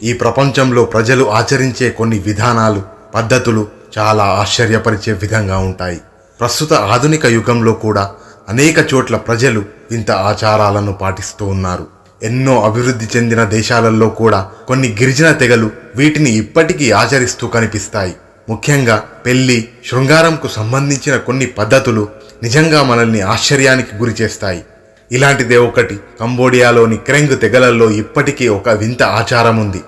ఈ ప్రపంచంలో ప్రజలు ఆచరించే కొన్ని విధానాలు, పద్ధతులు చాలా ఆశ్చర్యపరిచే విధంగా ఉంటాయి. ప్రస్తుత ఆధునిక యుగంలో కూడా అనేక చోట్ల ప్రజలు వింత ఆచారాలను పాటిస్తూ ఉన్నారు. ఎన్నో అభివృద్ధి చెందిన దేశాలలో కూడా కొన్ని గిరిజన తెగలు వీటిని ఇప్పటికీ ఆచరిస్తూ కనిపిస్తాయి. ముఖ్యంగా పెళ్లి, శృంగారంకు సంబంధించిన కొన్ని పద్ధతులు నిజంగా మనల్ని ఆశ్చర్యానికి గురి చేస్తాయి. ఇలాంటిదే ఒకటి కంబోడియాలోని క్రెంగ్ తెగలలో ఇప్పటికీ ఒక వింత ఆచారం ఉంది.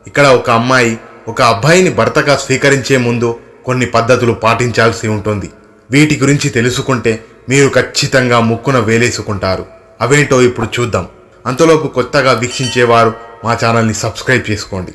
ఇక్కడ ఒక అమ్మాయి ఒక అబ్బాయిని భర్తగా స్వీకరించే ముందు కొన్ని పద్ధతులు పాటించాల్సి ఉంటుంది. వీటి గురించి తెలుసుకుంటే మీరు ఖచ్చితంగా ముక్కున వేలేసుకుంటారు. అవేంటో ఇప్పుడు చూద్దాం. అంతలోపు కొత్తగా వీక్షించేవారు మా ఛానల్ని సబ్స్క్రైబ్ చేసుకోండి.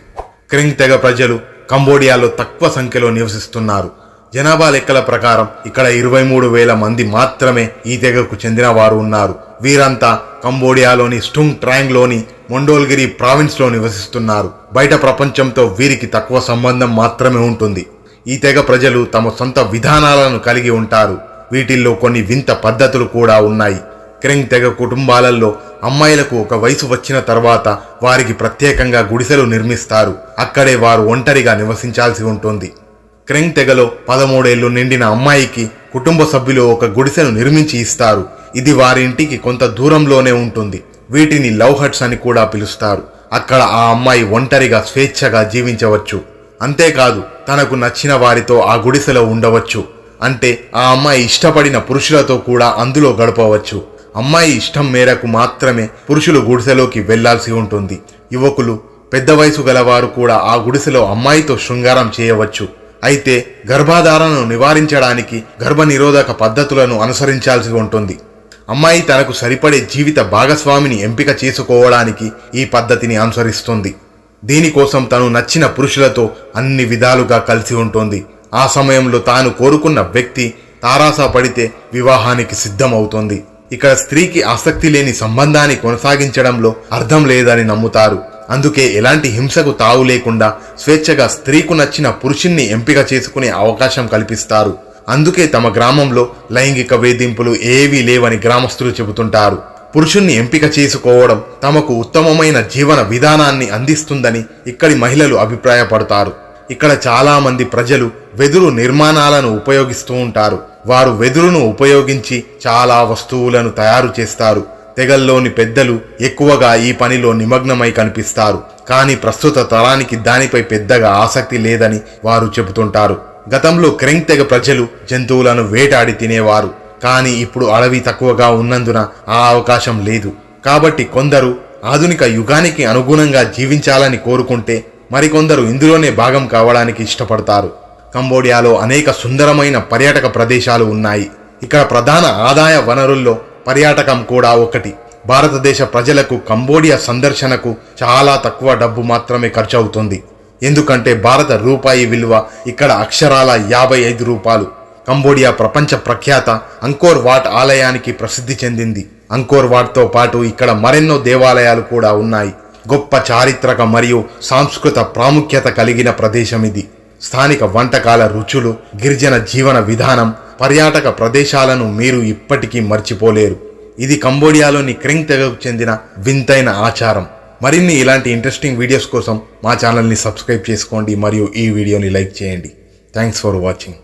క్రెంగ్ తెగ ప్రజలు కంబోడియాలో తక్కువ సంఖ్యలో నివసిస్తున్నారు. జనాభా లెక్కల ప్రకారం ఇక్కడ 23,000 మంది మాత్రమే ఈ తెగకు చెందిన వారు ఉన్నారు. వీరంతా కంబోడియాలోని స్టుంగ్ ట్రాంగ్లోని మొండోల్గిరి ప్రావిన్స్లో నివసిస్తున్నారు. బయట ప్రపంచంతో వీరికి తక్కువ సంబంధం మాత్రమే ఉంటుంది. ఈ తెగ ప్రజలు తమ సొంత విధానాలను కలిగి ఉంటారు. వీటిల్లో కొన్ని వింత పద్ధతులు కూడా ఉన్నాయి. క్రెంగ్ తెగ కుటుంబాలలో అమ్మాయిలకు ఒక వయసు వచ్చిన తర్వాత వారికి ప్రత్యేకంగా గుడిసెలు నిర్మిస్తారు. అక్కడే వారు ఒంటరిగా నివసించాల్సి ఉంటుంది. క్రెంగ్ తెగలో 13 ఏళ్లు నిండిన అమ్మాయికి కుటుంబ సభ్యులు ఒక గుడిసెను నిర్మించి ఇస్తారు. ఇది వారి ఇంటికి కొంత దూరంలోనే ఉంటుంది. వీటిని లవ్ హట్స్ అని కూడా పిలుస్తారు. అక్కడ ఆ అమ్మాయి ఒంటరిగా స్వేచ్ఛగా జీవించవచ్చు. అంతేకాదు తనకు నచ్చిన వారితో ఆ గుడిసెలో ఉండవచ్చు. అంటే ఆ అమ్మాయి ఇష్టపడిన పురుషులతో కూడా అందులో గడపవచ్చు. అమ్మాయి ఇష్టం మేరకు మాత్రమే పురుషులు గుడిసెలోకి వెళ్లాల్సి ఉంటుంది. యువకులు, పెద్ద వయసు గలవారు కూడా ఆ గుడిసెలో అమ్మాయితో శృంగారం చేయవచ్చు. అయితే గర్భాధారణను నివారించడానికి గర్భనిరోధక పద్ధతులను అనుసరించాల్సి ఉంటుంది. అమ్మాయి తనకు సరిపడే జీవిత భాగస్వామిని ఎంపిక చేసుకోవడానికి ఈ పద్ధతిని అనుసరిస్తుంది. దీనికోసం తను నచ్చిన పురుషులతో అన్ని విధాలుగా కలిసి ఉంటుంది. ఆ సమయంలో తాను కోరుకున్న వ్యక్తి తారాస పడితే వివాహానికి సిద్ధమవుతుంది. ఇక్కడ స్త్రీకి ఆసక్తి లేని సంబంధాన్ని కొనసాగించడంలో అర్థం లేదని నమ్ముతారు. అందుకే ఎలాంటి హింసకు తావు లేకుండా స్వేచ్ఛగా స్త్రీకు నచ్చిన పురుషుణ్ణి ఎంపిక చేసుకునే అవకాశం కల్పిస్తారు. అందుకే తమ గ్రామంలో లైంగిక వేధింపులు ఏవీ లేవని గ్రామస్తులు చెబుతుంటారు. పురుషుణ్ణి ఎంపిక చేసుకోవడం తమకు ఉత్తమమైన జీవన విధానాన్ని అందిస్తుందని ఇక్కడి మహిళలు అభిప్రాయపడతారు. ఇక్కడ చాలా మంది ప్రజలు వెదురు నిర్మాణాలను ఉపయోగిస్తూ ఉంటారు. వారు వెదురును ఉపయోగించి చాలా వస్తువులను తయారు చేస్తారు. తెగల్లోని పెద్దలు ఎక్కువగా ఈ పనిలో నిమగ్నమై కనిపిస్తారు. కానీ ప్రస్తుత తరానికి దానిపై పెద్దగా ఆసక్తి లేదని వారు చెబుతుంటారు. గతంలో క్రెంగ్ తెగ ప్రజలు జంతువులను వేటాడి తినేవారు. కానీ ఇప్పుడు అడవి తక్కువగా ఉన్నందున ఆ అవకాశం లేదు. కాబట్టి కొందరు ఆధునిక యుగానికి అనుగుణంగా జీవించాలని కోరుకుంటే మరికొందరు ఇందులోనే భాగం కావడానికి ఇష్టపడతారు. కంబోడియాలో అనేక సుందరమైన పర్యాటక ప్రదేశాలు ఉన్నాయి. ఇక్కడ ప్రధాన ఆదాయ వనరుల్లో పర్యాటకం కూడా ఒకటి. భారతదేశ ప్రజలకు కంబోడియా సందర్శనకు చాలా తక్కువ డబ్బు మాత్రమే ఖర్చు అవుతుంది. ఎందుకంటే భారత రూపాయి విలువ ఇక్కడ అక్షరాల 55 రూపాయలు. కంబోడియా ప్రపంచ ప్రఖ్యాత అంకోర్ వాట్ ఆలయానికి ప్రసిద్ధి చెందింది. అంకోర్ వాట్తో పాటు ఇక్కడ మరెన్నో దేవాలయాలు కూడా ఉన్నాయి. గొప్ప చారిత్రక మరియు సాంస్కృతిక ప్రాముఖ్యత కలిగిన ప్రదేశం ఇది. స్థానిక వంటకాల రుచులు, గిరిజన జీవన విధానం, పర్యాటక ప్రదేశాలను మీరు ఇప్పటికీ మర్చిపోలేరు. ఇది కంబోడియాలోని క్రెంగ్ తెగకు చెందిన వింతైన ఆచారం. మరిన్ని ఇలాంటి ఇంట్రెస్టింగ్ వీడియోస్ కోసం మా ఛానల్ని సబ్స్క్రైబ్ చేసుకోండి మరియు ఈ వీడియోని లైక్ చేయండి. Thanks for watching.